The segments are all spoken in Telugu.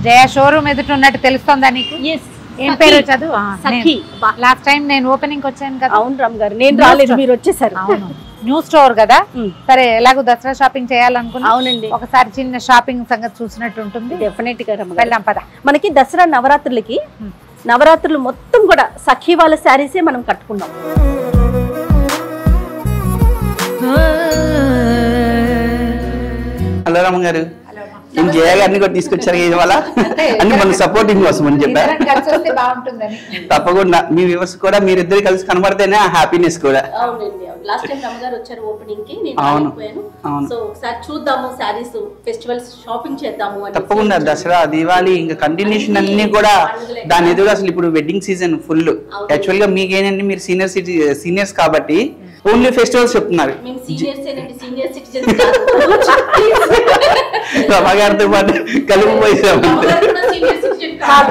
జయ షోరూమ్ ఎదుట ఉన్నట్టు తెలుస్తుందా నీకు? ఏం పేరు చదువు? లాస్ట్ టైం నేను ఓపెనింగ్ వచ్చాను కదా. అవును రామ్ గారు, నేను రాలేదు, మీరు వచ్చేసారు. అవును, న్యూ స్టోర్ కదా. సరే, ఎలాగో దసరా షాపింగ్ చేయాలనుకున్నా. అవునండి, ఒకసారి చిన్న షాపింగ్ సంగతి చూసినట్టు ఉంటుంది. డెఫినెట్ గా వెళ్దాం పద. మనకి దసరా నవరాత్రులకి నవరాత్రులు మొత్తం కూడా సఖీ వాళ్ళ శారీసే మనం కట్టుకున్నాం. హలో రామ గారు, నేను జయ గారిని కూడా తీసుకొచ్చారు ఇవాళ. అన్ని మన సపోర్టింగ్ కోసం అని చెప్పారు. తప్పకుండా మీ వ్యూవర్స్ కూడా మీరిద్దరు కలిసి కనబడితేనే ఆ హ్యాపీనెస్ కూడా. అవునండి, లాస్ట్ టైం రమగారు వచ్చారు ఓపెనింగ్ కి, నేను రాలేకపోయాను. సో ఒకసారి చూద్దాము సారీస్, ఫెస్టివల్స్ షాపింగ్ చేద్దాము అని. తప్పకుండా దసరా, దీవాలి ఇంకా కంటిన్యూషన్ అన్ని కూడా దాని ఎదురు. అసలు ఇప్పుడు వెడ్డింగ్ సీజన్ ఫుల్. యాక్చువల్ గా మీకేనండి, మీరు సీనియర్స్ కాబట్టి ఓన్లీ ఫెస్టివల్స్ చెప్తున్నారు. రమగారితో పాటు కలిపిపోయిసామంటే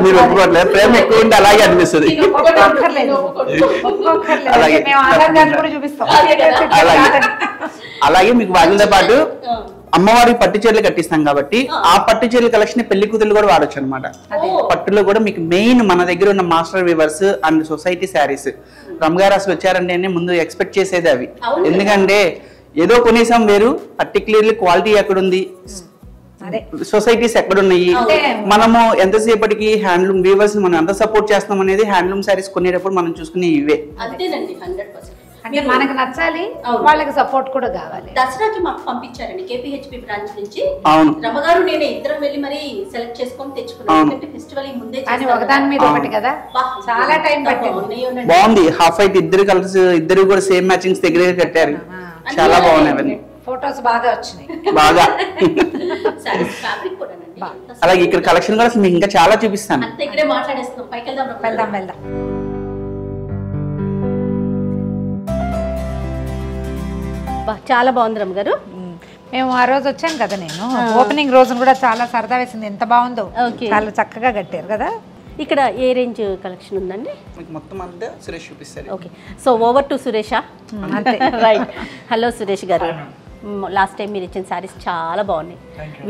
మీరు ఒప్పుకోవట్లేదు. ప్రేమ ఎక్కువ ఉంటే అలాగే అనిపిస్తుంది. అలాగే మీకు వాళ్ళతో పాటు అమ్మవారికి పట్టు చీరలు కట్టిస్తాం కాబట్టి ఆ పట్టు చీరల కలెక్షన్ పెళ్లి కూతురు కూడా వాడచ్చు అనమాట. పట్టులో కూడా మీకు మెయిన్ మన దగ్గర ఉన్న master weavers and society sarees. రమగారు అసలు వచ్చారంటే ముందు ఎక్స్పెక్ట్ చేసేది అవి. ఎందుకంటే ఏదో కొనేసాం వేరు, పర్టికులర్లీ క్వాలిటీ ఎక్కడుంది, సొసైటీస్ ఎక్కడున్నాయి, మనము ఎంతసేపటికి హ్యాండ్లూమ్ వీవర్స్ మనం ఎంత సపోర్ట్ చేస్తాం అనేది హ్యాండ్లూమ్ శారీస్ కొనేటప్పుడు మనం చూసుకునే ఇవే. అంటే మనకు నచ్చాలి, వాళ్ళకి సపోర్ట్ కూడా కావాలి. దసరాకి మాకు పంపించారండి కేపీహెచ్పి బ్రాంచ్ నుంచి. అవును, రమగారు నేనే ఇద్దరం వెళ్ళి మరి సెలెక్ట్ చేసుకొని తెచ్చుకున్నాం. ఫెస్టివల్ ముందే ఒకదాని మీద ఒకటి కదా, చాలా టైం పట్టింది. బాగుంది. హాఫ్ వైట్ ఇద్దరు కలిసి, ఇద్దరు కూడా సేమ్ మ్యాచింగ్స్ దగ్గర కట్టారు. చాలా బాగున్నాయి. ఫోటోస్ బాగా వచ్చినాయి, బాగా. అలాగే ఇక్కడ కలెక్షన్ కూడా మీకు ఇంకా చాలా చూపిస్తాను. ఇక్కడే మాట్లాడేస్తున్నాం, పైకి వెళ్దాం. వెళ్దాం. చాలా బాగుంది రమ్మ గారు. మేము ఆ రోజు వచ్చాను కదా, నేను ఓపెనింగ్ రోజున కూడా చాలా సరదా వేసింది. ఎంత బాగుందో, చాలా చక్కగా కట్టారు కదా. ఇక్కడ ఏ రేంజ్ కలెక్షన్ ఉందండి? మొత్తం అంతా సురేష్ చూపిస్తారు. ఓకే, సో ఓవర్ టు సురేషా. రైట్. హలో సురేష్ గారు, లాస్ట్ టైం మీరు ఇచ్చిన శారీస్ చాలా బాగున్నాయి.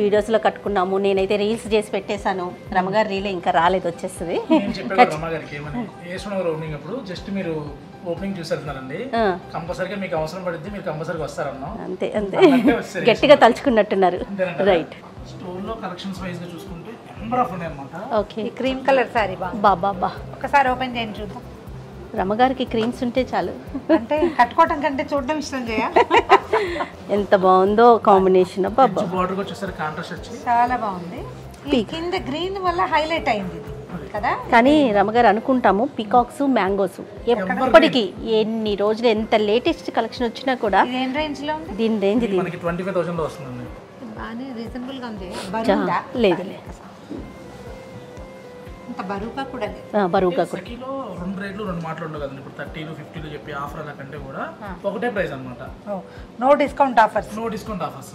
వీడియోస్లో కట్టుకున్నాము, నేనైతే రీల్స్ చేసి పెట్టేశాను. రమగారు రీలే ఇంకా రాలేదు, వచ్చేస్తుంది. ఓపెనింగ్ చూసేస్తున్నారండి, కంపల్సరీగా మీకు అవసరం పడుద్ది, మీరు కంపల్సరీగా వస్తారన్నా. అంతే అంతే, గట్టిగా తలుచుకున్నట్టున్నారు. రైట్. స్టోర్ లో కలెక్షన్స్ వైజ్ గా చూసుకుంటే నెంబర్ ఆఫ్ ఉన్నాయి అన్నమాట. ఓకే, క్రీమ్ కలర్ సారీ బాబా ఒకసారి ఓపెన్ చేయండి చూద్దాం. రమగారికి క్రీమ్స్ ఉంటే చాలు, అంటే కట్టుకోవటం కంటే చూడడం ఇష్టం. ఎంత బాగుందో కాంబినేషన్. బాబా బార్డర్ వచ్చేసరి కాంట్రాస్ట్ వచ్చి చాలా బాగుంది. కింద గ్రీన్ వల్ల హైలైట్ అయింది కదా. కానీ రమగారు అనుకుంటాము పీకాక్స్, మ్యాంగోస్ ఎప్పటికీ ఎన్ని రోజులు ఎంత లేటెస్ట్ కలెక్షన్ వచ్చినా కూడా ఏం రేంజ్ లో ఉంది? దీని రేంజ్ మనకి 25,000 లో వస్తుందండి. బానే రీజనబుల్ గా ఉంది. లేదు అంత బరువుగా కూడా లేదు. బరువుగా కూడా కిలో రెండు రేట్లు రెండు మాటలు ఉండవు కదండి. ఇప్పుడు 30 50 చెప్పి ఆఫర్ అలా కంటే కూడా ఒకటే ప్రైస్ అన్నమాట. No discount offers. No discount offers.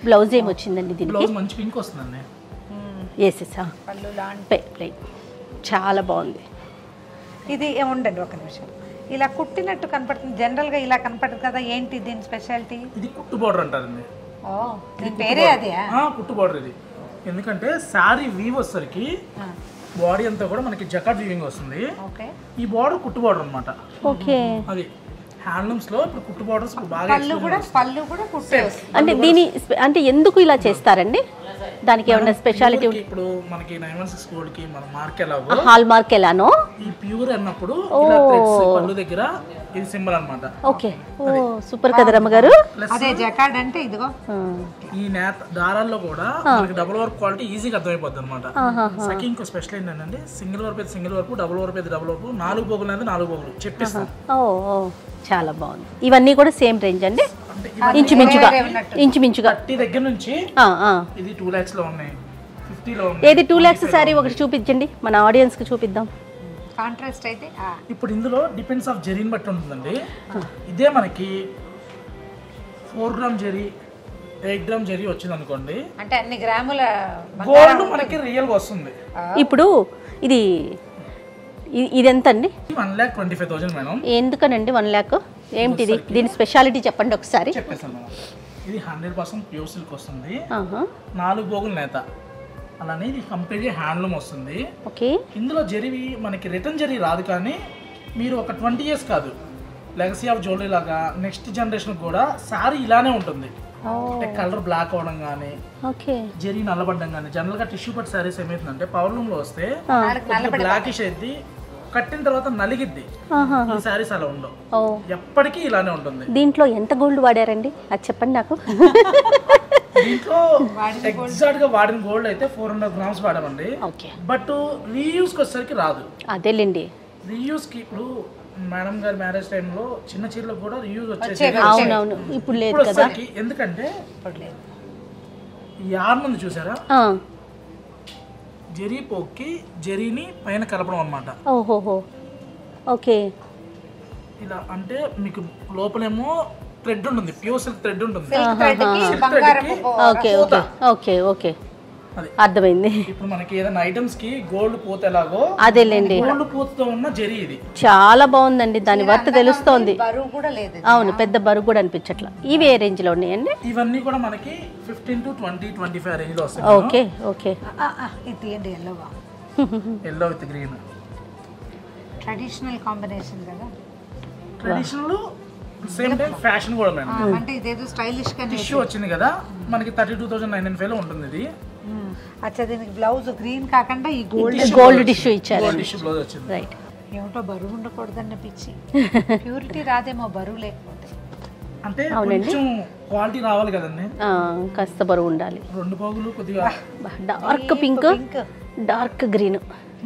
Blouse ఏం వచ్చిందండి దీనికి? బ్లౌజ్ మంచి పింక్ వస్తుందండి. పళ్ళు లాంటి చాలా బాగుంది. ఇది ఉండండి ఒక నిమిషం, ఇలా కుట్టినట్టు కనపడుతుంది. జనరల్ గా ఇలా కనపడదు కదా, ఏంటి దీని స్పెషాలిటీ? ఇది కుట్టు బార్డర్ అంటారండి. దీని పేరే అదే? కుట్టు బార్డర్ ఇది. ఎందుకంటే శారీ వీవ్ వచ్చేసరికి బాడీ అంతా కూడా మనకి జకాట్ వీవింగ్ వస్తుంది. ఈ బార్డర్ కుట్టు బార్డర్ అన్నమాట. ఓకే, అది హ్యాండ్లూమ్స్ లో ఇప్పుడు కుట్టు బార్డర్స్ బాగా. పళ్ళు కూడా కుట్టే. అంటే దీని అంటే ఎందుకు ఇలా చేస్తారండి? దానికి ఏమైనా స్పెషాలిటీ? ఇప్పుడు మనకి 916 కోడ్ కి మన మార్క్ ఎలాగో హాల్ మార్క్ ఎలానో ఈ ప్యూర్ అన్నప్పుడు ఇలా థ్రెడ్స్ పళ్ళు దగ్గర ఇది సింబల్ అన్నమాట. ఓకే, ఓ సూపర్ కదా రమ్మగారు. అదే జకార్డ్ అంటే ఇదిగో ఈ నేత దారాల్లో కూడా మనకి డబుల్ వర్క్ క్వాలిటీ ఈజీగా అర్థమైపోద్ది అన్నమాట. సఖీ ఇంకో స్పెషల్ ఏంటంటే సింగిల్ వర్క్ అయితే సింగిల్ వర్క్, డబుల్ వర్క్ అయితే డబుల్ వర్క్, 4 పోగులు అయితే 4 పోగులు చెప్పిస్తాం. ఓ చాలా బాగుంది. ఇవన్నీ కూడా సేమ్ రేంజ్ అండి, ఇంచుమించుగా 30 దగ్గర నుంచి ఇది 2 lakhs లో ఉన్నాయి, 50 లో ఉన్నాయి. ఏది 2 lakhs సారీ ఒకటి చూపించండి, మన ఆడియన్స్ కి చూపిద్దాం. కాంట్రాస్ట్ అయితే ఇప్పుడు ఇందులో డిపెండ్స్ ఆఫ్ జరీని బట్టి ఉంటుందండి. ఇదే మనకి 4 గ్రామ్ జరీ, 8 గ్రామ్ జరీ వచ్చింది అనుకోండి, అంటే అన్ని గ్రాముల గోల్డ్ మనకి రియల్ గా వస్తుంది. ఇప్పుడు ఇది ఇది ఎంత అండి? 1,25,000 మేడం. ఎందుకనండి 1 lakh? ఏంటిది దీని స్పెషాలిటీ చెప్పండి ఒకసారి. చెప్పేస్తాను మేడం. ఇది 100% ప్యూర్ సిల్క్ వస్తుంది. 4 పోగుల నేత. అలానే ఇది కంప్లీట్గా హ్యాండ్లూమ్ వస్తుంది. ఓకే. ఇందులో జరివి మనకి రిటర్న్ జరీ రాదు, కానీ మీరు ఒక 20 years కాదు లెగసీ ఆఫ్ జ్యువెలరీ లాగా నెక్స్ట్ జనరేషన్ కూడా సారీ ఇలానే ఉంటుంది. అంటే కలర్ బ్లాక్ అవడం కానీ జరీ నల్లబడ్డం కానీ. జనరల్ గా టిష్యూ పట్టు సారీస్ ఏమైతుందంటే పవర్ లూమ్ లో వస్తే బ్లాకిష్ అయింది, కట్టిన తర్వాత నలిగిద్ది. ఈ సారీస్ అలా ఉండవు, ఎప్పటికీ ఇలానే ఉంటుంది. దీంట్లో ఎంత గోల్డ్ వాడారండి అది చెప్పండి నాకు. దీంట్లో ఎగ్జాక్ట్ గా వాడిన గోల్డ్ అయితే 400 grams వాడామండి. బట్ రీయూస్ కి వచ్చేసరికి రాదు. అదేలేండి. రీయూస్ కి ఇప్పుడు మేడం గారి మ్యారేజ్ టైంలో చిన్న చీరలకు కూడా రీయూజ్ వచ్చేసి అవునవును, ఇప్పుడు లేదు కదా. ఎందుకంటే యార్న్ ఉంది చూసారా, జరీ పోక్కి జరీని పైన కలపడం అన్నమాట. ఓహోహో, ఓకే. ఇలా అంటే మీకు లోపలేమో థ్రెడ్ ఉంటుంది, ప్యూర్ సిల్క్ థ్రెడ్ ఉంటుంది. ఓకే ఓకే ఓకే ఓకే, అర్థమైంది. ఇప్పుడు మనకి ఏదైనా ఐటమ్స్ కి గోల్డ్ పూత ఎలాగో అదేలేండి, గోల్డ్ పూతతో ఉన్న జరీ ఇది చాలా బాగుందండి. దాని వర్త్ తెలుస్తోంది. అవును, పెద్ద బరువు కూడా అనిపించట్లా. ఇవి ఏ రేంజ్ లో ఉన్నాయండి? ఇవన్నీ కూడా మనకి 15 to 20, 25 రేంజ్ లో వస్తాయి. Okay okay. Yellow with green traditional combination కదా. ట్రెడిషనల్ సేమ్ టైం ఫ్యాషన్ కూడా మేడం. అంటే ఇదేదో స్టైలిష్ గా టిష్యూ వచ్చింది కదా మనకి 32,995 లో ఉంటుంది ఇది. అచ్చా, దీనికి బ్లౌజ్ గ్రీన్ కాకుండా ఈ గోల్డ్ టిష్యూ ఇచ్చారు. గోల్డ్ టిష్యూ బ్లౌజ్ వచ్చింది. రైట్. ఏమిటో బరువు ఉండకూడదన్న పిచ్చి. ప్యూరిటీ రాదేమో బరువు లేకపోతే. అంటే కొంచెం క్వాలిటీ రావాలి కదండి, కాస్త బరువు ఉండాలి. 2 పోగులు కొద్దిగా డార్క్ పింక్, డార్క్ గ్రీన్.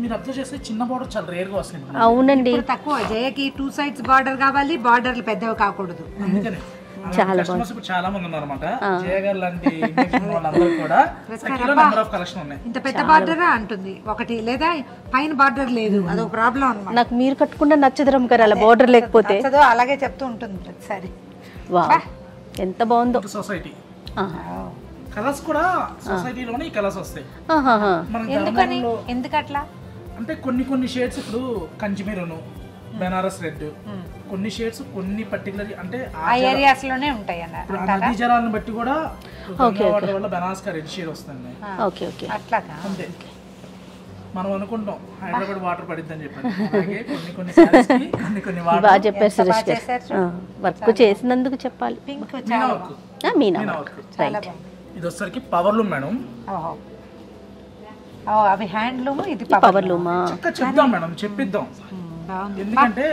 మీరు అబ్జర్వ్ చేస్తే చిన్న బార్డర్ చాలా రేర్ గా వస్తుంది. అవునండి, తక్కువ. జయకి 2 sides బార్డర్ కావాలి, బార్డర్లు పెద్దవి కాకూడదు. అందుకని చాలా మంది ఉన్నారు అన్నమాట. జయ గారు లాంటి వాళ్ళందరూ కూడా నెంబర్ ఆఫ్ కలెక్షన్ ఉన్నాయి. ఇంత పెద్ద బార్డర్ అంటుంది ఒకటి, లేదా పైన బార్డర్ లేదు, అదొక ప్రాబ్లం అన్నమాట. నాకు మీరు కట్టుకుంటే నచ్చదురం గారు అలా బార్డర్ లేకపోతే. అలాగే చెప్తూ ఉంటుంది ప్రతిసారి. వా, ఎంత బాగుందో. సొసైటీ కలర్స్ కూడా సొసైటీలోనే ఈ కలర్స్ వస్తాయి. ఎందుకట్లా అంటే కొన్ని షేడ్స్ ఇప్పుడు కంచిమీరును, బెనారస్ రెడ్, కొన్ని షేడ్స్ కొన్ని పర్టికులర్ అంటే ఆ ఏరియాస్ లోనే ఉంటాయి అన్నమాట. నదీ జలాలను బట్టి కూడా వాటర్ వల్ల బెనారస్ కా రెడ్ షేడ్ వస్తుంది. ఓకే ఓకే, అట్లా అంతే. మనం అనుకుంటాం హైదరాబాద్ వాటర్ పడిద్ది అని చెప్పి. అలాగే కొన్ని సారీస్ కి కొన్ని వాటర్. బాగా చెప్పారు సురేష్ గారు. వర్క్ చేసినందుకు చెప్పాలి. మీనా వర్క్. రైట్. ఇది వచ్చరికి పవర్ లూమ్ మేడం. అవి హ్యాండ్లూమ్, ఇది పవర్ లూమా? చెప్దాం మేడం, చెప్పిద్దాం. ఎందుకంటే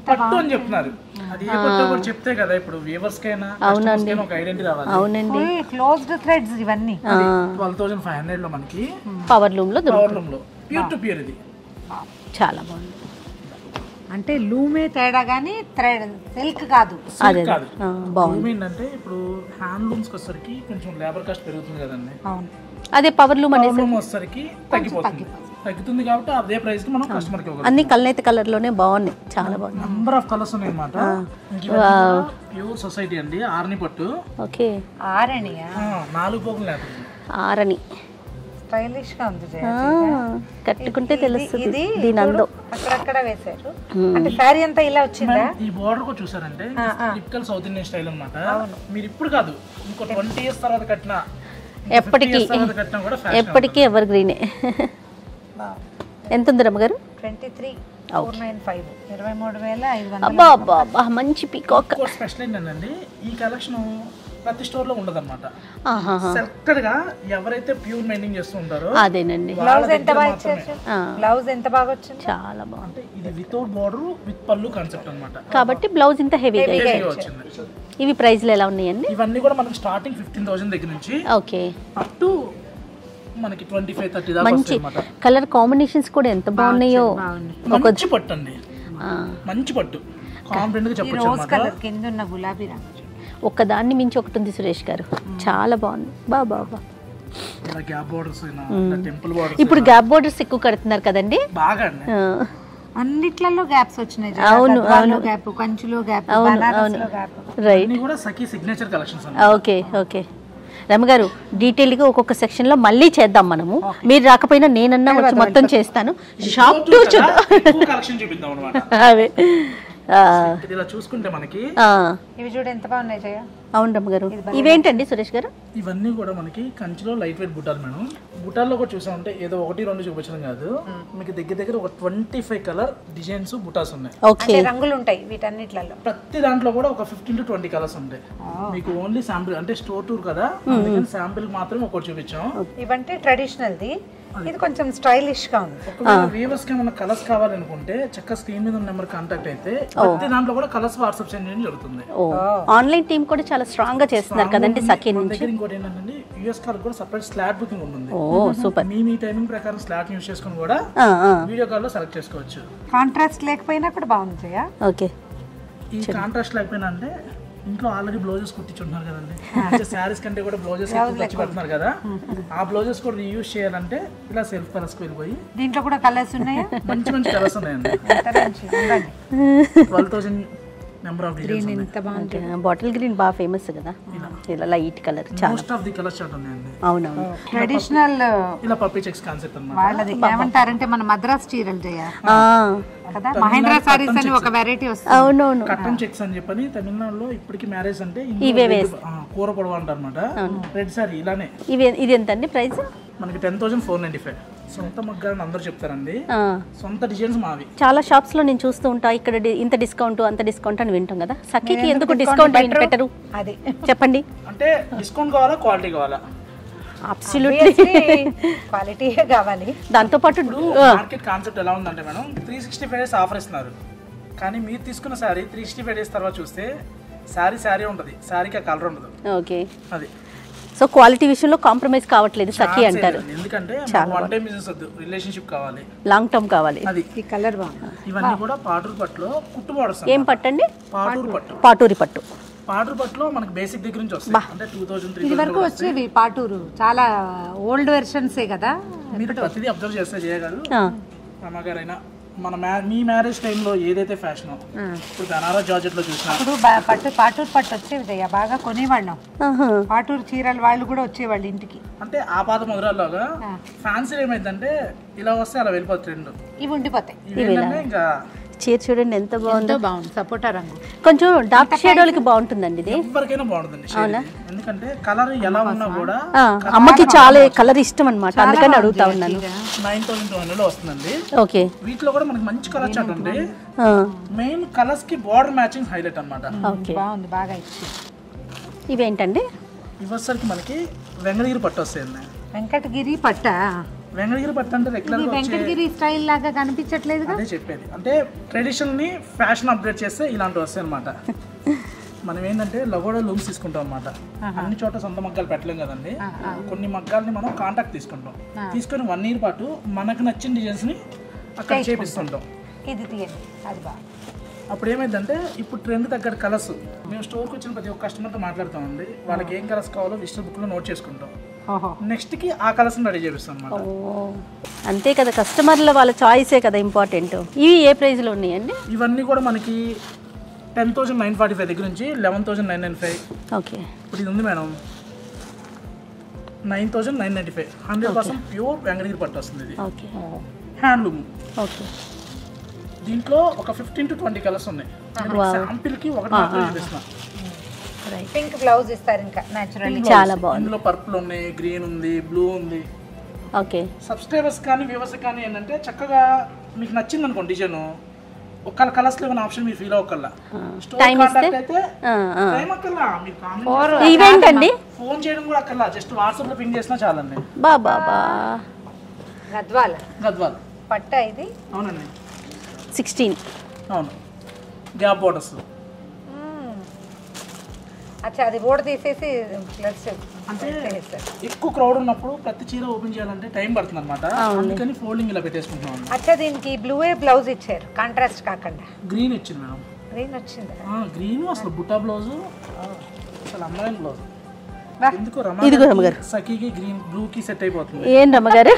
పట్టు అని చెప్తున్నారు, అది ఏ పట్టు కూడా చెప్తే కదా ఇప్పుడు వ్యూవర్స్ కైనా ఒక ఐడెంటిటీ రావాలి. అవునండి, క్లోజ్డ్ థ్రెడ్స్ ఇవన్నీ. 12,500 లో మనకి పవర్ లూమ్ లో ప్యూర్ టు ప్యూర్. ఇది చాలా బాగుంది. అంటే లూమే తేడా గానీ థ్రెడ్ సిల్క్ కాదు. బాగుంది. ఏంటంటే ఇప్పుడు హ్యాండ్లూమ్స్ వచ్చరికి కొంచెం లేబర్ కాస్ట్ పెరుగుతుంది కదండి. అవును, అదే పవర్ లూమ్ అనేది వచ్చరికి తగ్గుతుంది కాబట్టి అదే ప్రైస్ కి మనం కస్టమర్ కి ఇవ్వగలం. అన్ని కలర్ కలర్ లోనే బాగున్నాయి, చాలా బాగుంది. నంబర్ ఆఫ్ కలర్స్ ఉన్నాయి అన్నమాట. ప్యూర్ సొసైటీ అండి, ఆరణి పట్టు. ఓకే, ఆరణియా? 4 పోగులు లేకపోతే ఆరణి స్టైలిష్ గా ఉంది. కట్టుకుంటే తెలుస్తుంది దీని అందం. అక్కడక్కడ వేశారు. అంటే సారీ అంతా ఇలా వచ్చిందా? ఈ బోర్డర్ కూడా చూసారంటే టిపికల్ సౌత్ ఇండియన్ స్టైల్ అన్నమాట. మీరు ఇప్పుడు కాదు, ఇంకో 20 years తర్వాత కట్టినా ఎప్పటికీ ఎవర్ గ్రీనే. ఎంత ఉంది రమ్మగారు? 23,495, 23,500. అబ్బా అబ్బా అబ్బా, మంచి పీకాక్. స్పెషల్ ఏంటండి, ఈ కలెక్షన్ ప్రతి స్టోర్ లో ఉండదు అనమాట. సెలెక్టెడ్ గా ఎవరైతే ప్యూర్ మైనింగ్ చేస్తూ ఉంటారో. అదేనండి. బ్లౌజ్ ఎంత బాగా ఇచ్చారు, బ్లౌజ్ ఎంత బాగా వచ్చింది, చాలా బాగుంది. అంటే ఇది వితౌట్ బోర్డర్ విత్ పల్లు కాన్సెప్ట్ అన్నమాట. కాబట్టి బ్లౌజ్ ఇంత హెవీగా వచ్చింది. ఇవి ప్రైస్లు ఎలా ఉన్నాయండి? ఇవన్నీ కూడా మనకి స్టార్టింగ్ 15,000 దగ్గర నుంచి ఓకే అప్ టు మనకి 25-30 దాకా మంచి కలర్ కాంబినేషన్స్ కూడా ఎంత బాగున్నాయో. మంచి పట్టు అండి, మంచి పట్టు. కాంఫిడెంట్ గా చెప్పొచ్చు రోజ్ కలర్ కింద ఉన్న గులాబీ రంగు ఒక్కదాన్ని మించి ఒకటి ఉంది సురేష్ గారు, చాలా బాగుంది. బాబా ఇప్పుడు గ్యాప్ బోర్డర్స్ ఎక్కువ కడుతున్నారు కదండి. అన్నిట్లలో గ్యాప్స్ వచ్చినాయి. అవును అవును, గ్యాప్, కంచులో గ్యాప్, అవును అవును, రైట్. కూడా Sakhi signature collections. Okay okay. రమగారు డీటెయిల్గా ఒక్కొక్క సెక్షన్లో మళ్ళీ చేద్దాం మనము. మీరు రాకపోయినా నేనన్నా వచ్చి మొత్తం చేస్తాను. షాప్ టూ కలెక్షన్ చూపిద్దాం అన్నమాట. అవే ఇలా చూసుకుంటే మనకి ఇవి చూడు ఎంత బాగున్నాయి జయ. అవును రమగారు. ఇవేంటండి సురేష్ గారు? ఇవన్నీ కూడా మనకి కంచిలో లైట్ వెయిట్ బుట్టాలు మేడం. బుట్టాల్లో కూడా చూసామంటే ఏదో 1-2 చూపించడం కాదు, మీకు దగ్గర దగ్గర ఒక 25 కలర్ డిజైన్స్ బుటాస్ ఉన్నాయి. ఓకే, రంగులు ఉంటాయి వీటన్నిట్లలో. ప్రతి దాంట్లో కూడా ఒక 15 to 20 కలర్స్ ఉంటాయి. మీకు ఓన్లీ శాంపిల్ అంటే స్టోర్ టూర్ కదా, అందుకని శాంపిల్ మాత్రం ఒకటి చూపించాం. ఇవంటే ట్రెడిషనల్ ది, ఇది కొంచెం స్టైలిష్ గా ఉంది. ఒకవేళ వీవర్స్ కి ఏమైనా కలర్స్ కావాలనుకుంటే చక్కగా స్క్రీన్ మీద ఉన్న నెంబర్ కాంటాక్ట్ అయితే ప్రతి దాంట్లో కూడా కలర్స్ వాట్సాప్ సెండ్ చేయడం జరుగుతుంది. ఆన్లైన్ టీమ్ కూడా చాలా స్ట్రాంగ్ గా చేస్తున్నారు కదండి సఖీ నుంచి. దగ్గర ఇంకోటి ఏంటంటే యూఎస్ కాల్ కూడా సెపరేట్ స్లాట్ బుకింగ్ ఉంటుంది. ఓ సూపర్. మీ టైమింగ్ ప్రకారం స్లాట్ యూస్ చేసుకుని కూడా వీడియో కాల్ లో సెలెక్ట్ చేసుకోవచ్చు. కాంట్రాస్ట్ లేకపోయినా కూడా బాగుంది జయ. ఓకే, ఈ కాంట్రాస్ట్ లేకపోయినా అంటే ఇంట్లో ఆల్రెడీ బ్లౌజెస్ కుట్టించుంటున్నారు కదండి, శారీస్ కంటే కూడా బ్లౌజెస్ తెచ్చి పెడుతున్నారు కదా, ఆ బ్లౌజెస్ కూడా రీయూజ్ చేయాలంటే ఇలా సెల్ఫ్ కలర్స్ కి వెళ్ళిపోయి దీంట్లో కూడా కలర్స్ ఉన్నాయా? మంచి మంచి కలర్స్ ఉన్నాయండి. 12,000 నెంబర్ ఆఫ్ డిజైన్స్ ఉన్నాయి. ఎంత బాగుంది. బాటిల్ గ్రీన్ బాగా ఫేమస్ కదా, ఇలా లైట్ కలర్ చాలా. Most of the colours chart ఉన్నాయండి. అవునవును, ట్రెడిషనల్ ఇలా పప్పీ చెక్స్ కాన్సెప్ట్ అన్నమాట. వాళ్ళది ఏమంటారంటే మన మద్రాస్ చీరలు జయ కదా, మహేంద్ర సారీస్ అని ఒక వెరైటీ వస్తుంది. అవునవును, కట్టన్ చెక్స్ అని చెప్పని తమిళనాడులో ఇప్పటికి మ్యారేజ్ అంటే కూర పొడవ అంటారన్నమాట. రెడ్ సారీ ఇలానే. ఇది ఎంత అండి ప్రైస్? మనకి 10,495. సొంత మగ్గాలని అందరూ చెప్తారండి, సొంత డిజైన్స్ మావి. చాలా షాప్స్ లో నేను చూస్తూ ఉంటా, ఇక్కడ ఇంత డిస్కౌంట్ అంత డిస్కౌంట్ అని వింటాం కదా, సఖీకి ఎందుకు డిస్కౌంట్ పెట్టరు అది చెప్పండి. అంటే డిస్కౌంట్ కావాలా క్వాలిటీ కావాలా? అబ్సల్యూట్లీ క్వాలిటీ కావాలి. దాంతో పాటు మార్కెట్ కాన్సెప్ట్ ఎలా ఉందంటే మేడం, 365 డేస్ ఆఫర్ ఇస్తున్నారు, కానీ మీరు తీసుకున్న శారీ 365 డేస్ తర్వాత చూస్తే శారీ ఉంటుంది, శారీకి ఆ కలర్ ఉండదు. ఓకే, అది సో క్వాలిటీ విషయంలో కాంప్రమైజ్ కావట్లేదు సఖీ అంటారు. ఎందుకంటే వన్ టైం బిజినెస్ వద్దు, రిలేషన్షిప్ కావాలి, లాంగ్ టర్మ్ కావాలి. అది ఈ కలర్ బాగుంది. ఇవన్నీ కూడా పాటూరు పట్టులో కుట్టు బార్డర్స్. ఏం పట్టండి? పాటూరు పట్టు. పాటూరి పట్టు. పాటూరు పట్టులో మనకి బేసిక్ దగ్గర నుంచి వస్తాయి, అంటే 2003 ఇది వరకు వచ్చేవి పాటూరు చాలా ఓల్డ్ వెర్షన్సే కదా. మీరు ప్రతిదీ అబ్జర్వ్ చేస్తే చేయగలరు. అమ్మగారైనా మన మీ మ్యారేజ్ టైంలో ఏదైతే ఫ్యాషన్, ఇప్పుడు బనారస్ జార్జెట్ లో చూసినా ఇప్పుడు పాటూరు పట్టు వచ్చేవి జయ, బాగా కొనేవాళ్ళం. పాటూరు చీరలు వాళ్ళు కూడా వచ్చేవాళ్ళు ఇంటికి. అంటే ఆ పాత మొదలలాగా ఫ్యాన్సీ ఏమైందంటే ఇలా వస్తే అలా వెళ్ళిపోతుంది ట్రెండ్. ఇవి ఉండిపోతాయి. ఇవేంటంటే ఇంకా చీర చూడండి ఎంత బాగుందో. బాగుంది, సపోటా రంగు. కొంచెం డార్క్ షేడ్ వాళ్ళకి బాగుంటుందండి ఇది. ఎవరికైనా బాగుంటుందండి షేడ్, ఎందుకంటే కలర్ ఎలా ఉన్నా కూడా. అమ్మకి చాలా కలర్ ఇష్టం అన్నమాట, అందుకని అడుగుతా ఉన్నాను. 9,200 లో వస్తుందండి. ఓకే, వీటిలో కూడా మనకి మంచి కలర్ చార్ట్ ఉంది. మెయిన్ కలర్స్ కి బార్డర్ మ్యాచింగ్ హైలైట్ అన్నమాట. బాగుంది, బాగా ఇచ్చి. ఇవేంటండి? ఇవసరికి మనకి వెంకటగిరి పట్టు వస్తాయండి. వెంకటగిరి పట్ట. వెంకటగిరి పట్టు అంటే రెగ్యులర్ వెంకటగిరి స్టైల్ లాగా కనిపించట్లేదు. అదే చెప్పేది, అంటే ట్రెడిషనల్ ని ఫ్యాషన్ అప్డేట్ చేస్తే ఇలాంటివి వస్తాయి అనమాట. మనం ఏంటంటే లగోడా లూమ్స్ తీసుకుంటాం అనమాట. అన్ని చోట్ల సొంత మగ్గాలు పెట్టలేం కదండి, కొన్ని మగ్గాల్ని మనం కాంటాక్ట్ తీసుకుంటాం. తీసుకొని 1 year పాటు మనకు నచ్చిన డిజైన్స్ ని అక్కడ చేపిస్తుంటాం. ఇది తీయండి, అది బాగా. అప్పుడు ఏమైందంటే ఇప్పుడు ట్రెండ్ తగ్గట్టు కలర్స్ మేము స్టోర్కి వచ్చిన ప్రతి ఒక్క కస్టమర్తో మాట్లాడుతామండి, వాళ్ళకి ఏం కలర్స్ కావాలో విజిటర్ బుక్లో నోట్ చేసుకుంటాం. నెక్స్ట్ కి ఆ కలర్స్ రెడీ చేపిస్తాం అన్నమాట. అంతే కదా, కస్టమర్ల వాళ్ళ చాయిసే కదా ఇంపార్టెంట్. ఇవి ఏ ప్రైస్ లో ఉన్నాయండి? ఇవన్నీ కూడా మనకి 10,945 దగ్గర నుంచి 11,995. ఓకే, ఇప్పుడు ఇది ఉంది మేడం 9,995. 100% ప్యూర్ వెంకటగిరి పట్టు వస్తుంది. ఇది ఓకే, హ్యాండ్లూమ్. ఓకే, దీంట్లో ఒక 15 to 20 కలర్స్ ఉన్నాయి. శాంపిల్ కి ఒకటి మాత్రమే చూపిస్తున్నా. పింక్ బ్లౌజ్ ఇస్తారు, ఇంకా నేచురల్. చాలా బాగుంది. ఇందులో పర్పుల్ ఉన్నాయి, గ్రీన్ ఉంది, బ్లూ ఉంది. ఓకే, సబ్స్క్రైబర్స్ కానీ వ్యూవర్స్ కానీ ఏంటంటే చక్కగా మీకు నచ్చింది అనుకోండి డిజైన్, ఒక కలర్స్ లో ఉన్న ఆప్షన్ మీరు ఫీల్ అవ్వకల్లా. టైం ఇస్తే ఇవేంటండి ఫోన్ చేయడం కూడా అక్కర్లా, జస్ట్ వాట్సాప్ లో పింగ్ చేసినా చాలండి. బాబా గద్వాల్ పట్ట ఇది. అవునండి, 16. అవును, గ్యాప్ బోర్డర్స్. అచ్చా, అది బోర్డు తీసేసి ప్లస్ అంటే ఎక్కువ క్రౌడ్ ఉన్నప్పుడు ప్రతి చీర ఓపెన్ చేయాలంటే టైం పడుతుంది అనమాట, అందుకని ఫోల్డింగ్ ఇలా పెట్టేసుకుంటున్నాం. అచ్చా, దీనికి బ్లూ బ్లౌజ్ ఇచ్చారు, కాంట్రాస్ట్ కాకుండా. గ్రీన్ ఇచ్చింది మేడం. గ్రీన్ వచ్చింది. గ్రీన్ అసలు బుట్టా బ్లౌజ్, అసలు అందమైన బ్లౌజ్. ఎందుకు సఖీకి గ్రీన్ బ్లూ కి సెట్ అయిపోతుంది. ఏం రమ్మగారు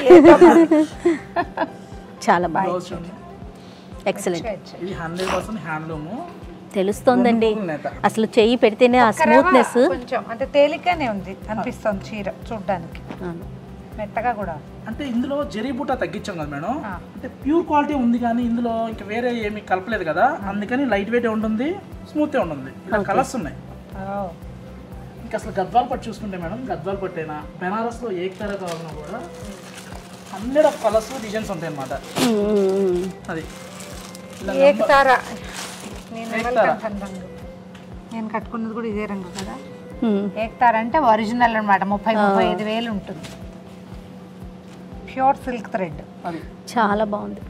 చాలా బాగా, ఎక్సలెంట్. ఇది 100% హ్యాండ్లూమ్. తెలుస్తోందండి నేత. అసలు చెయ్యి పెడితేనే ఆ స్మూత్నెస్ కొంచెం అంటే తేలికనే ఉంది అనిపిస్తుంది చీర చూడడానికి, మెత్తగా కూడా. అంటే ఇందులో జరీ బూటా తగ్గించాం కదా మేడం, అంటే ప్యూర్ క్వాలిటీ ఉంది కానీ ఇందులో ఇంకా వేరే ఏమి కలపలేదు కదా, అందుకని లైట్ వెయిట్ ఉంటుంది, స్మూత్ ఉంటుంది. ఇలా కలర్స్ ఉన్నాయి. ఇంకా అసలు గద్వాల్ పట్టు చూసుకుంటే మేడం, గద్వాల్ పట్టు అయినా బెనారస్లో ఏకతార కావాలన్నా కూడా 100 of కలర్స్ డిజైన్స్ ఉంటాయి అన్నమాట. అది ఏకతార నేను కట్టుకున్నది కూడా ఇదే రంగు కదా. ఏకతార అంటే ఒరిజినల్ అనమాట, 30-35 ఉంటుంది. ప్యూర్ సిల్క్ థ్రెడ్, అది చాలా బాగుంది.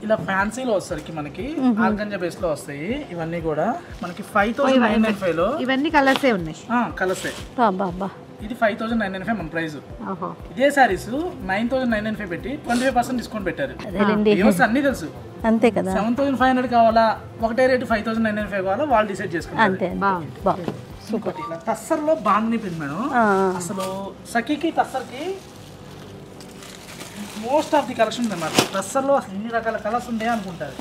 ఇలా ఫ్యాన్సీలో వచ్చేసరికి మనకి ఆర్గంజా బేస్ లో వస్తాయి. ఇవన్నీ కూడా మనకి 5,995 లో ఇవన్నీ కలర్సే ఉన్నాయి. కలర్సే. ఇది 5,995 మన ప్రైస్. ఇదే సారీస్ 9,995 పెట్టి 25% డిస్కౌంట్ పెట్టారు. అన్ని తెలుసు అంతే కదా. 7,500 కావాలా, ఒకటే రేటు 5,995 కావాలా, వాళ్ళు డిసైడ్ చేసుకుంటారు. సూపర్. ఇలా టస్సర్ లో బాగుంది ప్రింట్ మేడం. అసలు సఖీకి టస్సర్కి మోస్ట్ ఆఫ్ ది కలెక్షన్ ఉంది అన్నమాట. టస్సర్లో ఇన్ని రకాల కలర్స్ ఉంటాయి అనుకుంటారు.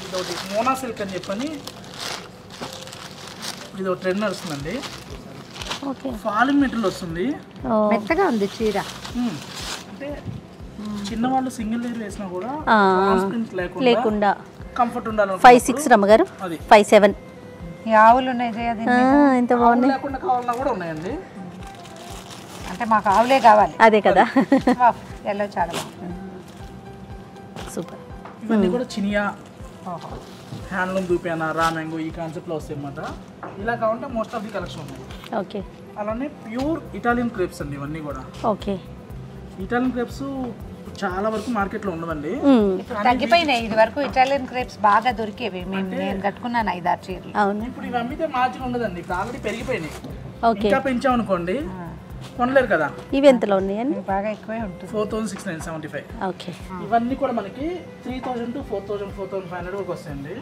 ఇదొకటి మోనా సిల్క్ అని చెప్పని ఇది ఒక ట్రెండ్ నడుస్తుందండి. ఫాలింగ్ మెటీరియల్ వస్తుంది, మెత్తగా ఉంది చీర. అంటే చిన్నవాళ్ళు సింగిల్ లేయర్ వేసినా కూడా లేకుండా కంఫర్ట్ ఉండాలి. 5,6 రమ్మగారు, 5,7 ఆవులు ఉన్నాయి. ఎంత బాగున్నాయి. లేకుండా కావాలన్నా కూడా ఉన్నాయండి. అంటే మాకు ఆవులే కావాలి. అదే కదా. ఎల్లో చాలా బాగుంది, సూపర్. ఇవన్నీ కూడా చినియా, హ్యాండ్లూమ్ దూపేనా, రామ్యాంగో ఈ కాన్సెప్ట్లో వస్తాయి అన్నమాట. ఇలా కావాలంటే మోస్ట్ ఆఫ్ ది కలెక్షన్ ఉన్నాయి. ఓకే. అలానే ప్యూర్ ఇటాలియన్ క్రేప్స్ అండి ఇవన్నీ కూడా. ఓకే. ఇటాలియన్ క్రేప్స్ చాలా వరకు మార్కెట్లో ఉండదండి, ఇప్పుడు తగ్గిపోయినాయి. ఇది వరకు ఇటాలియన్ క్రేప్స్ బాగా దొరికేవి. నేను కట్టుకున్నాను 5-6 చీరలు. అవును. ఇప్పుడు ఇవి అమ్మితే మార్జిన్ ఉండదండి, ఇప్పుడు ఆల్రెడీ పెరిగిపోయినాయి. ఇంకా పెంచామనుకోండి కొనలేరు కదా. ఇవి ఎంతలో ఉన్నాయండి? బాగా ఎక్కువే ఉంటుంది. 4,675. ఓకే. ఇవన్నీ కూడా మనకి 3,000 to 4,000, 4,500 వరకు వస్తాయండి.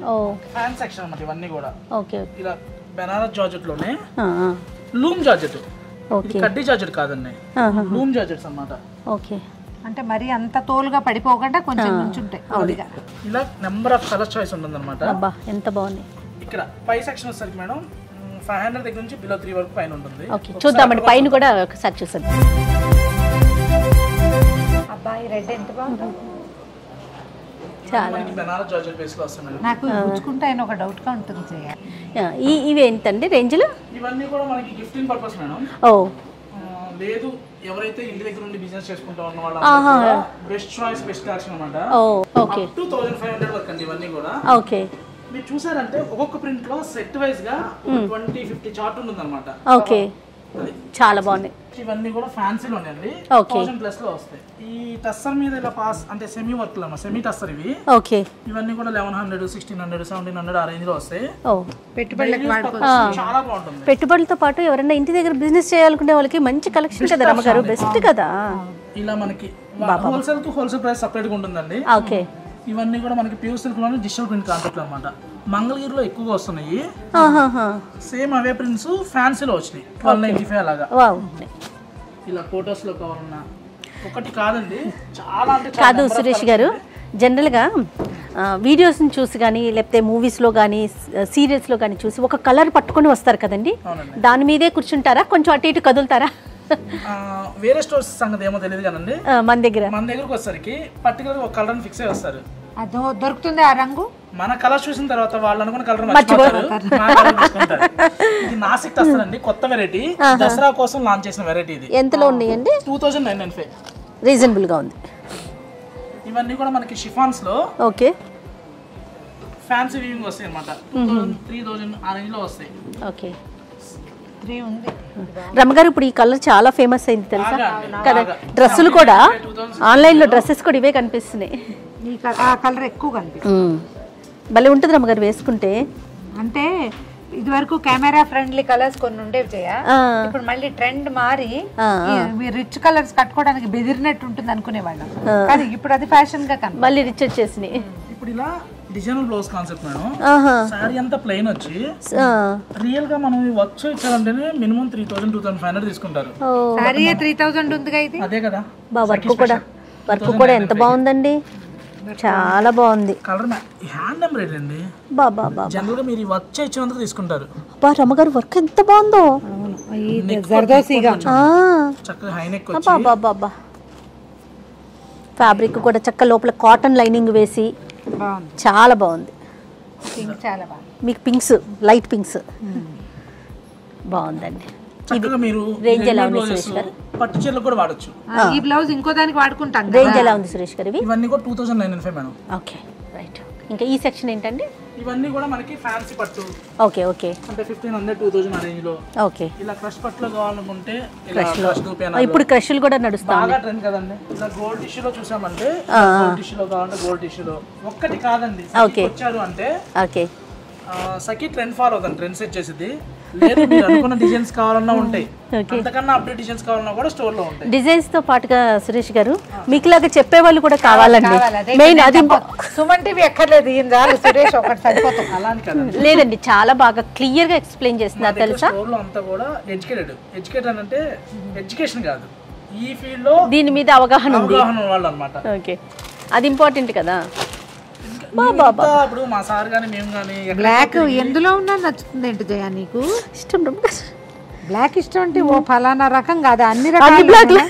ఫ్యాన్ సెక్షన్ అన్నమాట ఇవన్నీ కూడా. ఓకే. ఇలా బెనారస్ జార్జెట్ లోనే లూమ్ జార్జెట్, కడ్డీ జార్జెట్ కాదండి, లూమ్ జార్జెట్స్ అన్నమాట. ఓకే. అంటే మరి అంత తోలుగా పడిపోకుండా కొంచెం నుంచుంటాయి. ఇలా నెంబర్ ఆఫ్ కలర్ చాయిస్ ఉంటుంది అనమాట. ఎంత బాగుంది. ఇక్కడ పై సెక్షన్ వచ్చేసరికి మేడం 500 దగ్గర నుంచి బిలో 3 వరకు పైన ఉంటుంది. ఓకే, చూద్దామండి పైన కూడా ఒకసారి చూసాను. అబ్బాయి రెడ్ ఎంత బాగుంది. చాలా బెనారస్ జార్జెట్ బేస్ లో వస్తుంది. నాకు గుచ్చుకుంటే ఆయన ఒక డౌట్ గా ఉంటుంది చేయాలి. ఇవి ఏంటండి రేంజ్లో? ఇవన్నీ కూడా మనకి గిఫ్టింగ్ పర్పస్ మేడం. ఓ లేదు, ఎవరైతే ఇంటి దగ్గర నుండి బిజినెస్ చేసుకుంటా ఉన్న వాళ్ళు బెస్ట్ చాయిస్, బెస్ట్ కలెక్షన్ అన్నమాట. ఓకే. 2,500 వరకు అండి ఇవన్నీ కూడా. ఓకే. మీరు చూసారంటే ఒక్కొక్క ప్రింట్ లో సెట్ వైజ్ గా 20-50 చార్ట్ ఉంటుంది అనమాట. ఓకే, చాలా బాగున్నాయి. ఇవన్నీ కూడా ఫ్యాన్సీలో ఉన్నాయండి. 1000+ లో వస్తాయి. ఈ టస్సర్ మీద ఇలా పాస్ అంటే సెమీ వర్క్ లో సెమీ టస్సర్ ఇవి. ఓకే. ఇవన్నీ కూడా 1,100, 1,600, 1,700 ఆ రేంజ్ లో వస్తాయి. చాలా బాగుంటుంది. పెట్టుబడులతో పాటు ఎవరైనా ఇంటి దగ్గర బిజినెస్ చేయాలనుకునే వాళ్ళకి మంచి కలెక్షన్ కదా రమ్మగారు, బెస్ట్ కదా. ఇలా మనకి హోల్సేల్ కు హోల్సేల్ ప్రైస్ సెపరేట్ గా ఉంటుందండి. ఓకే. ఇవన్నీ కూడా మనకి ప్యూర్ సిల్క్ లోనే డిజిటల్ ప్రింట్ కాన్సెప్ట్ అనమాట. మంగళగిరిలో ఎక్కువగా వస్తున్నాయి. సేమ్ అవే ప్రింట్స్ ఫ్యాన్సీలో వచ్చినాయి 1295 అలాగా. ఇలా ఫోటోస్ లో కావాలన్నా ఒకటి కాదండి, చాలా అంటే కాదు సురేష్ గారు. జనరల్గా వీడియోస్ని చూసి కానీ లేకపోతే మూవీస్లో కానీ సీరియల్స్లో కానీ చూసి ఒక కలర్ పట్టుకొని వస్తారు కదండి, దాని మీదే కూర్చుంటారా, కొంచెం అటు ఇటు కదులుతారా? వేరే స్టోర్స్ సంగతి ఏమో తెలియదు కానండి, మన దగ్గరకు వచ్చేసరికి పర్టికులర్ ఒక కలర్ ఫిక్స్ అయ్యి వస్తారు. అదో దొరుకుతుంది ఆ రంగు. మన కలర్ చూసిన తర్వాత వాళ్ళు అనుకున్న కలర్ మర్చిపోతారు. ఇది నాసిక్ టస్సర్ అండి, కొత్త వెరైటీ, దసరా కోసం లాంచ్ చేసిన వెరైటీ. ఇది ఎంతలో ఉన్నాయండి? 2,995. రీజనబుల్ గా ఉంది. ఇవన్నీ కూడా మనకి షిఫాన్స్ లో ఓకే ఫ్యాన్సీ వీవింగ్ వస్తాయి అన్నమాట. 3,000 ఆ రేంజ్ లో వస్తాయి. ఓకే. 3 ఉంది. రమ్మగారు ఇప్పుడు ఈ కలర్ చాలా ఫేమస్ అయింది తెలుసా కదా. డ్రెస్సులు కూడా ఆన్లైన్ లో డ్రెస్సెస్ కూడా ఇవే కనిపిస్తున్నాయి. ఆ కలర్ ఎక్కువ కనిపిస్తుంది. భలే ఉంటుంది రమ్మగారు వేసుకుంటే. అంటే ఇది వరకు కెమెరా ఫ్రెండ్లీ కలర్స్ కొన్ని ఉండేవి చేయ, ఇప్పుడు మళ్ళీ ట్రెండ్ మారి మీరు రిచ్ కలర్స్ కట్టుకోవడానికి బెదిరినట్టు ఉంటుంది అనుకునేవాళ్ళం, కానీ ఇప్పుడు అది ఫ్యాషన్ గా కనిపి మళ్ళీ రిచ్ వచ్చేసినాయి. ఇప్పుడు ఇలా designer blouse concept madam. Sorry అంతా ప్లెయిన్ వచ్చి రియల్ గా మనం వర్క్ చేయించాలంటేనే మినిమం 3,000-2,500 తీసుకుంటారు. సారీ 3,000 ఉందిగా ఇది. అదే కదా. వర్క్ కూడా ఎంత బాగుందండి. చాలా బాగుంది. కలర్ హ్యాండ్ ఎంబ్రాయిడరీ అండి. బాబా బాబా జనరల్ గా మీరు ఈ వర్క్ చేయించినందుకు తీసుకుంటారు. అబ్బా రమ్మగారు వర్క్ ఎంత బాగుందో. జర్దోసీగా చక్కగా హై నెక్ బాబా బాబా. ఫ్యాబ్రిక్ కూడా చక్క లోపల కాటన్ లైనింగ్ వేసి బాగుంది, చాలా బాగుంది. పింక్ చాలా బాగుంది. మీకు పింక్స్, లైట్ పింక్స్ బాగుందండి. చక్కగా మీరు రేంజ్ ఎలా ఉంది సురేష్ గారు? పట్టు చీరలు కూడా వాడొచ్చు. ఈ బ్లౌజ్ ఇంకో దానికి వాడుకుంటాను. రేంజ్ ఎలా ఉంది సురేష్ గారు? ఇవన్నీ కూడా 2095 మేడం. Okay right. ఇంకా ఈ సెక్షన్ ఏంటండి? ఇవన్నీ కూడా మనకి ఫ్యాన్సీ పట్టు. ఓకే ఓకే అంటే 1500 2000 ఆ రేంజ్ లో. ఓకే. ఇలా క్రష్ పట్టులో కావాలనుకుంటే ఇలా క్రష్ దూపేనా ఇప్పుడు క్రష్లు కూడా నడుస్తాయి. బాగా ట్రెండ్ కదండి. ఇలా గోల్డ్ టిష్యూలో చూసామంటే గోల్డ్ టిష్యూలో కావాలంటే గోల్డ్ టిష్యూలో ఒక్కటి కాదండి. వచ్చారు అంటే ఓకే సఖీ ట్రెండ్ ఫాలో అవుతుంది, ట్రెండ్ సెట్ చేసింది. లేదు మీరు అనుకున్న డిజైన్స్ కావాలన్నా ఉంటాయి, అంతకన్నా అప్డేట్ డిజైన్స్ కావాలన్నా కూడా స్టోర్ లో ఉంటాయి. డిజైన్స్ తో పాటుగా సురేష్ గారు మీకులాగా చెప్పే వాళ్ళు కూడా కావాలండి. మెయిన్ అది సుమన్ టీవీ ఎక్కర్లేదు, ఈయన చాలు, సురేష్ ఒకటి సరిపోతుంది. అలా అని కదండి, లేదండి చాలా బాగా క్లియర్ గా ఎక్స్ప్లెయిన్ చేస్తున్నారు తెలుసా. స్టోర్ లో అంతా కూడా ఎడ్యుకేటెడ్ అంటే ఎడ్యుకేషన్ కాదు, ఈ ఫీల్డ్ లో దీని మీద అవగాహన వాళ్ళు అన్నమాట. ఓకే అది ఇంపార్టెంట్ కదా. ఇప్పుడు మా సార్ గానీ మేము గానీ బ్లాక్ ఎందులో ఉన్నా నచ్చుతుంది ఏంటి జయ నీకు? ఇష్టం బ్లాక్ ఇష్టం అంటే ఓ ఫలానా రకం కాదు, అన్ని బ్లాక్. రకాల.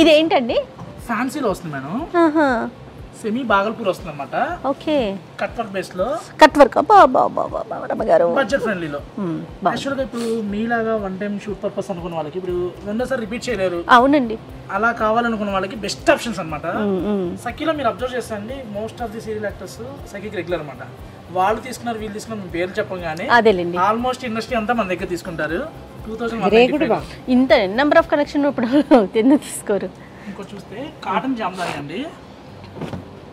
ఇది ఏంటండి? ఫ్యాన్సీలో వస్తుంది మేడం, సెమీ బాగల్పూర్ వస్తుంది అన్నమాట. ఓకే కట్ వర్క్ బేస్ లో, కట్ వర్క్ రమ్మగారు బడ్జెట్ ఫ్రెండ్లీలో. యాక్చువల్గా ఇప్పుడు మీలాగా వన్ టైం షూట్ పర్పస్ అనుకున్న వాళ్ళకి ఇప్పుడు రెండోసారి రిపీట్ చేయలేరు. అవునండి. అలా కావాలనుకున్న వాళ్ళకి బెస్ట్ ఆప్షన్స్ అనమాట. సఖీలో మీరు అబ్జర్వ్ చేస్తాండి, most of the serial actors సఖీకి రెగ్యులర్ అనమాట. వాళ్ళు తీసుకున్నారు వీళ్ళు తీసుకున్నారు మేము పేరు చెప్పం కానీ అదేలేండి ఆల్మోస్ట్ ఇండస్ట్రీ అంతా మన దగ్గర తీసుకుంటారు. 2000 ఇంత నెంబర్ ఆఫ్ కనెక్షన్ ఇప్పుడు ఎందుకు తీసుకోరు. ఇంకో చూస్తే కాటన్ జామ్దాని అండి,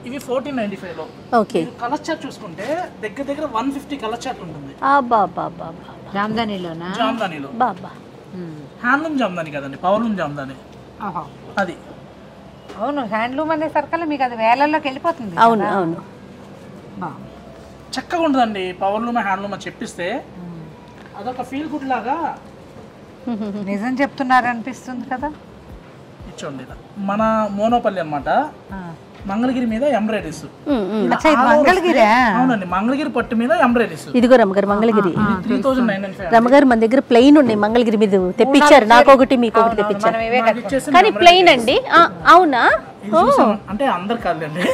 ఇవి 1495 లో. ఓకే. కలర్ చార్ట్ చూసుకుంటే దగ్గర దగ్గర 150 కలర్ చార్ట్ ఉంటుంది. జామ్దానిలోనా? జామ్దానిలో బాబా హ్యాండ్లూమ్ జామ్దాని కదండి, పవర్లూమ్ జామ్దాని అది. అవును, హ్యాండ్లూమ్ అనే సర్కల్ మీకు అది వేలల్లోకి వెళ్ళిపోతుంది. అవును అవును, చక్కగా ఉంటుందండి. పవర్లూమ్ హ్యాండ్లూమ్ అని చెప్పిస్తే అదొక ఫీల్ గుడ్ లాగా. నిజం చెప్తున్నారు అనిపిస్తుంది కదా. ఇచ్చోండి మన మోనోపల్లి అన్నమాట, మంగళగిరి మీద ఎంబ్రాయిడరీస్. అవునండి, మంగళగిరి పట్టు మీద ఎంబ్రాయిడరీస్. ఇదిగో రమ్మగారు మంగళగిరి 3995. రమ్మగారు మన దగ్గర ప్లెయిన్ ఉన్నాయి, మంగళగిరి మీద తెప్పించారు, నాకు ఒకటి మీకు ఒకటి తెప్పించారు. కానీ ప్లెయిన్ అండి. అవునా? అంటే అందరు కాదండి,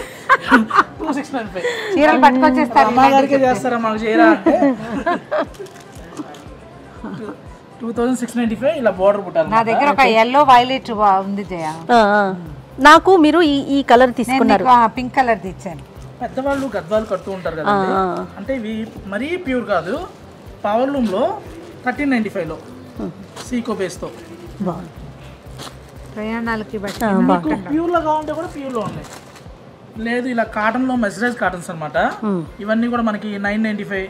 2695 చీరలు పట్టుకొచ్చేస్తారు. అమ్మగారికి చేస్తారా మాకు చేయరా అంటే 2695 ఇలా బోర్డర్ పుట్టాలి. నా దగ్గర ఒక ఎల్లో వైలెట్ ఉంది జయ. నాకు మీరు ఈ కలర్ తీసుకున్నారు, పింక్ కలర్ తెచ్చాను. పెద్దవాళ్ళు గద్వాలు కడుతూ ఉంటారు కదా, అంటే ఇవి మరీ ప్యూర్ కాదు. పవర్లూమ్ లో 1395 లో సీకో బేస్ తో ప్రయాణాలకి ప్యూర్ లో కావాలంటే కూడా ప్యూర్ లో ఉన్నాయి. లేదు ఇలా కాటన్ లో మెసరైజ్ కాటన్స్ అన్నమాట. ఇవన్నీ కూడా మనకి 995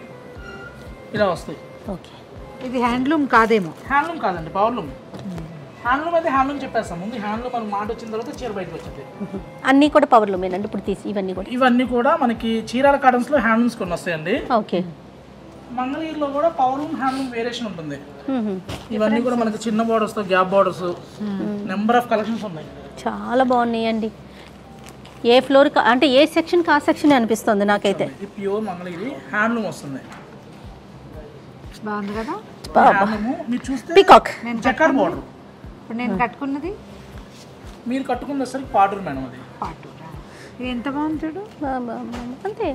ఇలా వస్తాయి. ఇది హ్యాండ్లూమ్ కాదేమో? హ్యాండ్లూమ్ కాదండి, పవర్లూమ్. హ్యాండ్లూమ్ అయితే హ్యాండ్లూమ్ చెప్పేస్తాం ముందు. హ్యాండ్లూమ్ అని మాట వచ్చిన తర్వాత చీర బయటకు వచ్చింది. అన్ని కూడా పవర్లూమేనండి ఇప్పుడు తీసి ఇవన్నీ కూడా మనకి చీరాల కాటన్స్ లో హ్యాండ్లూమ్స్ కొన్ని వస్తాయండి. ఓకే. మంగళగిరిలో కూడా పవర్లూమ్ హ్యాండ్లూమ్ వేరియేషన్ ఉంటుంది. ఇవన్నీ కూడా మనకి చిన్న బోర్డర్స్ తో gap borders, number of collections ఉన్నాయి. చాలా బాగున్నాయండి. ఏ ఫ్లోర్ అంటే ఏ సెక్షన్ కా సెక్షన్ అనిపిస్తుంది నాకైతే. ఇది ప్యూర్ మంగళగిరి హ్యాండ్లూమ్ వస్తుంది. బాగుంది కదా. మీరు చూస్తే పీకాక్ చెక్కర్ బోర్డర్. ఇప్పుడు నేను కట్టుకున్నది, మీరు కట్టుకున్న సరికి పాటూరు మేడం, అది పాటూరా. ఎంత బాగుంది చూడు. అంతే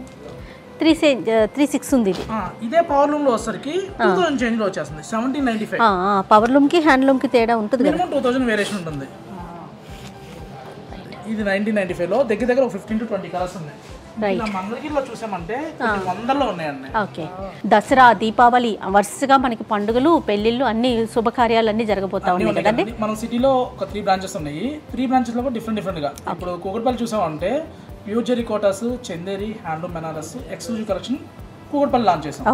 36 ఉంది ఇది. ఇదే పవర్లూమ్ లో వచ్చేసరికి 2000 చేంజ్ లో వచ్చేస్తుంది 1795. పవర్లూమ్ కి హ్యాండ్లూమ్ కి తేడా ఉంటుంది కదా, 2000 వేరియేషన్ ఉంటుంది. ఇది 1995 లో దగ్గర దగ్గర 15 to 20 కలర్స్ ఉన్నాయి. మంగళగిరిలో చూసామంటే వందల్లో ఉన్నాయండి. ఓకే. దసరా, దీపావళి వరుసగా మనకి పండుగలు, పెళ్లిళ్ళు, అన్ని శుభకార్యాలు అన్ని జరగబోతా ఉన్నాయి కదండి. మన సిటీలో ఒక 3 బ్రాంచెస్ ఉన్నాయి. 3 బ్రాంచెస్ లో కూడా డిఫరెంట్ గా. ఇప్పుడు కూకట్పల్లి చూసామంటే pure zari kotas, Chanderi, handloom Banaras, exclusive collection Kukatpally launch చేసాం.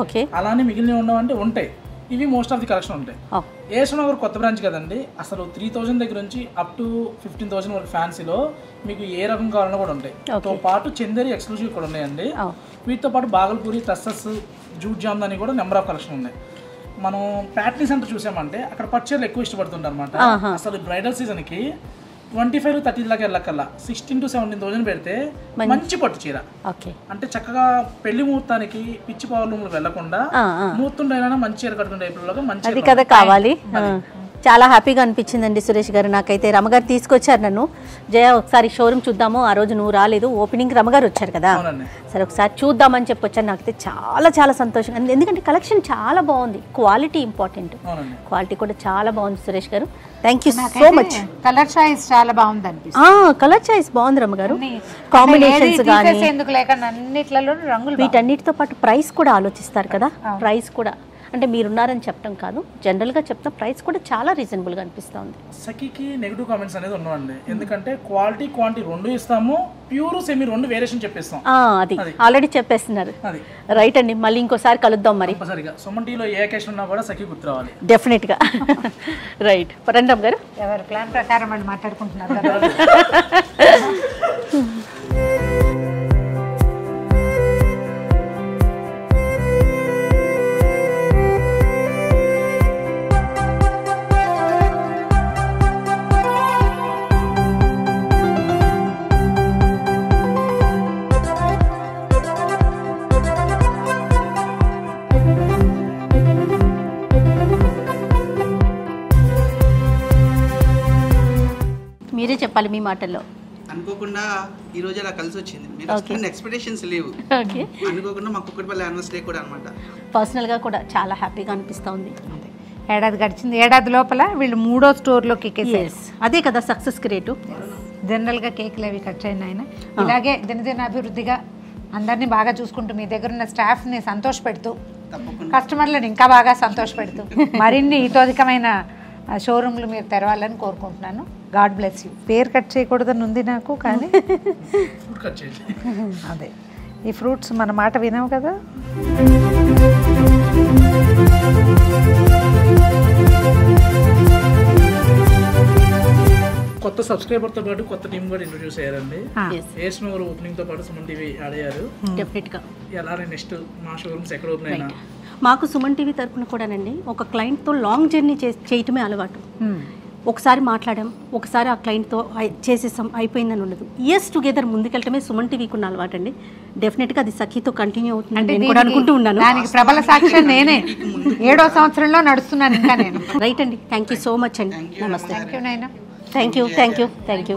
అలానే మిగిలిన ఉండవంటే ఉంటాయి. ఇవి మోస్ట్ ఆఫ్ ది కలెక్షన్ ఉంటాయి. ఏసునగర్ కొత్త బ్రాంచ్ కదండి, అసలు 3000 దగ్గర నుంచి అప్ టు 15,000 వరకు ఫ్యాన్సీలో మీకు ఏ రకం కావాలన్నా కూడా ఉంటాయి. తో పాటు చందేరి ఎక్స్క్లూజివ్ కూడా ఉన్నాయండి. వీటితో పాటు బాగల్పూరి, టస్సెస్, జూట్ జామ్దాని కూడా నెంబర్ ఆఫ్ కలెక్షన్ ఉన్నాయి. మనం ప్యాట్నీ సెంటర్ చూసామంటే అక్కడ పట్టు చీరలు ఎక్కువ ఇష్టపడుతుంటారు అనమాట. అసలు బ్రైడల్ సీజన్ కి 25 to 30 దాకా వెళ్ళకల్లా 16 to 17,000 పెడితే మంచి పట్టు చీర. ఓకే, అంటే చక్కగా పెళ్లి ముహూర్తానికి పిచ్చి పవర్లు వెళ్లకుండా ముహూర్తం టైం మంచి చీర కట్టుకునే టైపులో మంచి అది కదా కావాలి. చాలా హ్యాపీగా అనిపించిందండి సురేష్ గారు. నాకైతే రమగారు తీసుకొచ్చారు నన్ను. జయ ఒకసారి షోరూమ్ చూద్దాము, ఆ రోజు నువ్వు రాలేదు, ఓపెనింగ్ రమగారు వచ్చారు కదా, సరే ఒకసారి చూద్దామని చెప్పొచ్చాను. నాకైతే చాలా చాలా సంతోషంగా, ఎందుకంటే కలెక్షన్ చాలా బాగుంది, క్వాలిటీ ఇంపార్టెంట్, క్వాలిటీ కూడా చాలా బాగుంది సురేష్ గారు. Thank you so much. Colour choice చాలా బాగుంది అనిపిస్తుంది. కలర్ చాయిస్ బాగుంది రమగారు, కాంబినేషన్స్ కానీ ఎందుకు లేకుండా అన్నిట్లలో రంగులు. వీటన్నిటితో పాటు ప్రైస్ కూడా ఆలోచిస్తారు కదా, ప్రైస్ కూడా అంటే మీరున్నారని చెప్పడం కాదు, జనరల్గా చెప్తాం, ప్రైస్ కూడా చాలా రీజనబుల్గా అనిపిస్తుంది. సఖీకి నెగిటివ్ కామెంట్స్ అనేది ఉన్నాయండి, ఎందుకంటే క్వాలిటీ క్వాంటిటీ రెండు ఇస్తాము, ప్యూర్ సెమీ రెండు వేరియేషన్ చెప్పేస్తాం. అది ఆల్రెడీ చెప్పేస్తున్నారు. రైట్ అండి, మళ్ళీ ఇంకోసారి కలుద్దాం మరి. సరిగా సుమన్ టీలో ఏ అకేషన్ ఉన్నా కూడా సఖీ గుర్తు రావాలి డెఫినెట్గా. రైట్ రండి గారు, ఎవరు ప్లాన్ ప్రకారం వాళ్ళు మాట్లాడుకుంటున్నారు కదా. మీరే చెప్పాలి మీ మాటల్లో. అనుకోకుండా ఈ రోజు అలా కలిసి వచ్చింది, మీరు ఎక్స్పెక్టేషన్స్ లేవు, అనుకోకుండా మా కుక్కటిపల్లి యానివర్సరీ కూడా అనమాట. పర్సనల్గా కూడా చాలా హ్యాపీగా అనిపిస్తూ ఉంది. ఏడాది గడిచింది, ఏడాది లోపల వీళ్ళు 3వ స్టోర్లోకి ఎక్కేసారు. అదే కదా సక్సెస్ రేటు. జనరల్గా కేకులు అవి ఖర్చు అయిన ఆయన ఇలాగే దినదిన అభివృద్ధిగా అందరినీ బాగా చూసుకుంటూ, మీ దగ్గర ఉన్న స్టాఫ్ని సంతోషపెడుతూ, కస్టమర్లను ఇంకా బాగా సంతోషపెడుతూ మరిన్ని హితోధికమైన షోరూమ్లు మీరు తెరవాలని కోరుకుంటున్నాను. God bless you. పేరు కట్ చేయకూడదని ఉంది నాకు, కానీ అదే ఈ ఫ్రూట్స్ మన మాట వినావు కదా. కొత్త సబ్స్క్రైబర్ తో పాటు కొత్త టీం కూడా ఇంట్రొడ్యూస్ అయ్యారండి. ఏస్నోర్ ఓపెనింగ్ తో పాటు సుమన్ టీవీ ఆడారు. డెఫినెట్ గా ఎలా నెక్స్ట్ మా షోరూమ్స్ ఎక్కడ ఓపెన్ అయినా మాకు సుమన్ టీవీ తరపున కూడానండి ఒక క్లయింట్తో లాంగ్ జర్నీ చేయటమే అలవాటు. ఒకసారి మాట్లాడాం, ఒకసారి ఆ క్లయింట్తో చేసేసాం, అయిపోయిందని ఉండదు. ఇయర్స్ టుగెదర్ ముందుకెళ్ళటమే సుమన్ టీవీకి ఉన్న అలవాటు అండి. డెఫినెట్గా అది సఖీతో కంటిన్యూ అవుతుంది నేను కూడా అనుకుంటూ ఉన్నాను. దానికి ప్రబల సాక్ష్యం నేనే. 7వ సంవత్సరంలో నడుస్తున్నాను ఇంకా నేను. రైట్ అండి, థ్యాంక్ యూ సో మచ్ అండి. నమస్తే. థ్యాంక్ యూ నాయనా. Thank you.